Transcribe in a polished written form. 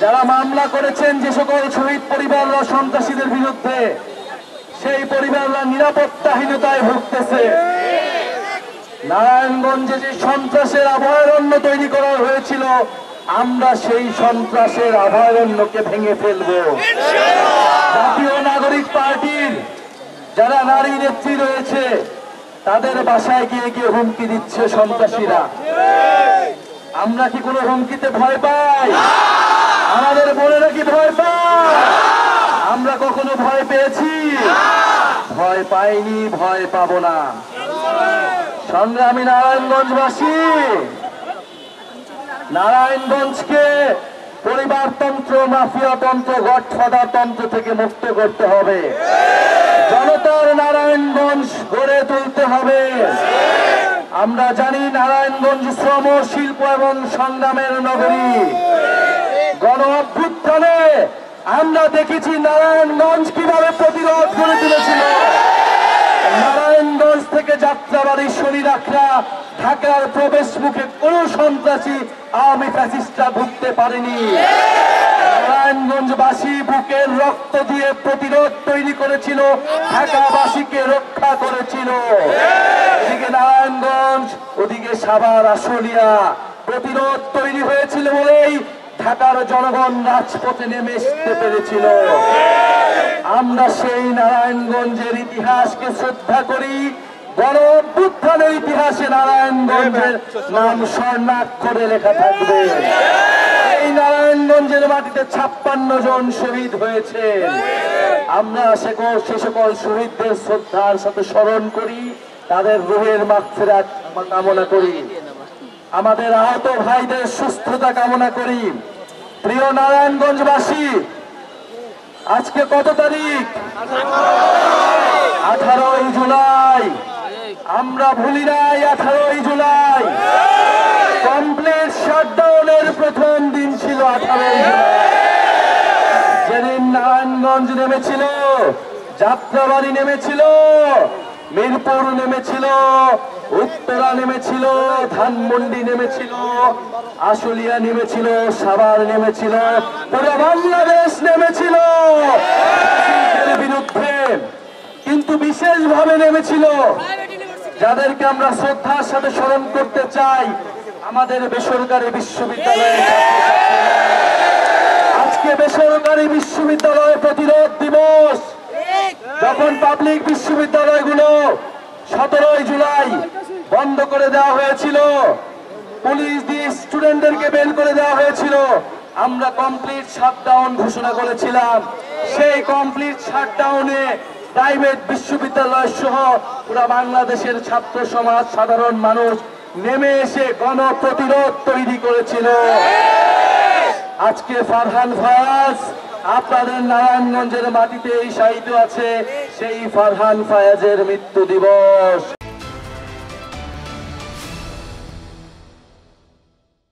যারা মামলা করেছেন যে সকল শহীদ পরিবাররা সন্ত্রাসীদের বিরুদ্ধে, সেই পরিবাররা নিরাপত্তাহীনতায় ভুগতেছে। নারায়ণগঞ্জে যে সন্ত্রাসের অভয়ারণ্য তৈরি করা হয়েছিল, আমরা সেই সন্ত্রাসের অভয়ারণ্যকে ভেঙে ফেলব। জাতীয় নাগরিক পার্টির যারা নারী নেত্রী রয়েছে, তাদের বাসায় গিয়ে গিয়ে হুমকি দিচ্ছে সন্ত্রাসীরা। আমরা কি কোনো হুমকিতে ভয় পাই? আমাদের বোনেরা কি ভয় পায়? আমরা কখনো ভয় পেয়েছি? ভয় পাইনি, ভয় পাবো না। সংগ্রামী নারায়ণগঞ্জবাসী, নারায়ণগঞ্জকে পরিবারতন্ত্র, মাফিয়াতন্ত্র, গডফাদার তন্ত্র থেকে মুক্ত করতে হবে। জনতার নারায়ণগঞ্জ গড়ে তুলতে হবে। আমরা জানি নারায়ণগঞ্জ শ্রম, শিল্প এবং সংগ্রামের নগরী। গণ অভ্যুত্থানে আমরা দেখেছি নারায়ণগঞ্জ কিভাবে প্রতিরোধ করে তুলেছিল। নারায়ণগঞ্জ থেকে যাত্রাবাড়ি শরীরাখড়া ঢাকার প্রবেশ মুখে কোন সন্ত্রাসী আওয়ামী ফ্যাসিস্টরা ঢুকতে পারেনি। নারায়ণগঞ্জবাসী বুকের রক্ত দিয়ে প্রতিরোধ তৈরি করেছিল, ঢাকাবাসীকে রক্ষা করেছিল। এদিকে নারায়ণগঞ্জ, ওদিকে সাভার, আশুলিয়া প্রতিরোধ তৈরি হয়েছিল বলেই ঢাকার জনগণ রাজপথে নেমে আসতে পেরেছিল। আমরা সেই নারায়ণগঞ্জের ইতিহাসকে শ্রদ্ধা করি। গণ অভ্যুত্থানের ইতিহাসে নারায়ণগঞ্জের নাম স্বর্ণাক্ষরে লেখা থাকবে। এই নারায়ণগঞ্জের মাটিতে 56 জন শহীদ হয়েছে। আমরা সে সকল শহীদদের শ্রদ্ধার সাথে স্মরণ করি, তাদের রুহের মাগফিরাত কামনা করি, আমাদের আহত ভাইদের সুস্থতা কামনা করি। প্রিয় নারায়ণগঞ্জবাসী, আজকে কত তারিখ? 18ই জুলাই। আমরা ভুলি নাই 18ই জুলাই। কমপ্লিট শাটডাউনের প্রথম দিন ছিল 18ই জুলাই। যেদিন নারায়ণগঞ্জ নেমেছিল, যাত্রাবাড়ি নেমেছিল, মিরপুর নেমেছিল, উত্তরা নেমেছিল, ধানমন্ডি নেমেছিল, আশুলিয়া নেমেছিল, সাভার নেমেছিল, পুরো বাংলাদেশ নেমেছিল বিরুদ্ধে। কিন্তু বিশেষভাবে নেমেছিল যাদেরকে আমরা শ্রদ্ধার সাথে স্মরণ করতে চাই, আমাদের বেসরকারি বিশ্ববিদ্যালয়ে। আজকে বেসরকারি বিশ্ববিদ্যালয় প্রতিরোধ দিবস। যখন পাবলিক বিশ্ববিদ্যালয়গুলো 17ই জুলাই বন্ধ করে দেওয়া হয়েছিল, পুলিশ দিয়ে স্টুডেন্টদেরকে বের করে দেওয়া হয়েছিল, আমরা কমপ্লিট শাটডাউন ঘোষণা করেছিলাম। সেই কমপ্লিট শাটডাউনে প্রাইভেট বিশ্ববিদ্যালয় সহ পুরো বাংলাদেশের ছাত্র সমাজ, সাধারণ মানুষ নেমে এসে গণপ্রতিরোধ তৈরি করেছিল। আজকে ফারহান ফায়াজ আপনাদের নারায়ণগঞ্জের মাটিতেই শায়িত আছে, সেই ফারহান ফায়াজের মৃত্যু দিবস।